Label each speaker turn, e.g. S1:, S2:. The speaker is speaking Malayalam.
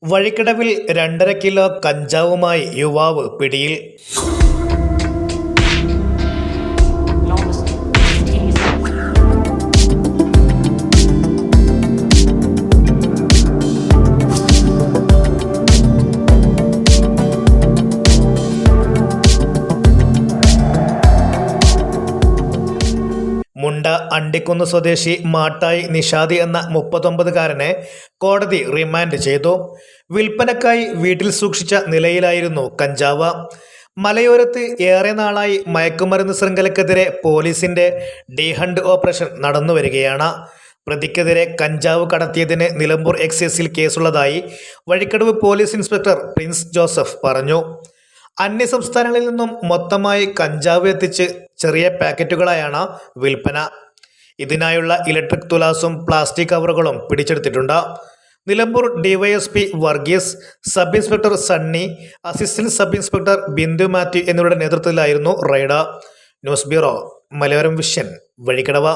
S1: വഴിക്കടവിൽ 2.5 കിലോ കഞ്ചാവുമായി യുവാവ് പിടിയിൽ. മുണ്ട അണ്ടിക്കുന്ന് സ്വദേശി മാട്ടായി നിഷാദി എന്ന 39-കാരനെ കോടതി റിമാൻഡ് ചെയ്തു. വിൽപ്പനക്കായി വീട്ടിൽ സൂക്ഷിച്ച നിലയിലായിരുന്നു കഞ്ചാവ്. മലയോരത്ത് ഏറെ നാളായി മയക്കുമരുന്ന് ശൃംഖലക്കെതിരെ പോലീസിന്റെ ഡി-ഹണ്ട് ഓപ്പറേഷൻ നടന്നുവരികയാണ്. പ്രതിക്കെതിരെ കഞ്ചാവ് കടത്തിയതിന് നിലമ്പൂർ എക്സൈസിൽ കേസുള്ളതായി Vazhikkadavu police inspector Prince Joseph പറഞ്ഞു. അന്യസംസ്ഥാനങ്ങളിൽ നിന്നും മൊത്തമായി കഞ്ചാവ് എത്തിച്ച് ചെറിയ പാക്കറ്റുകളായാണ് വിൽപ്പന. ഇതിനായുള്ള ഇലക്ട്രിക് തുലാസും പ്ലാസ്റ്റിക് കവറുകളും പിടിച്ചെടുത്തിട്ടുണ്ട്. Nilambur DYSP Varghese, sub inspector Sunny, assistant sub inspector Bindu Mathew എന്നിവരുടെ നേതൃത്വത്തിലായിരുന്നു raid. News bureau, Malayoram vision, Vazhikkadavu.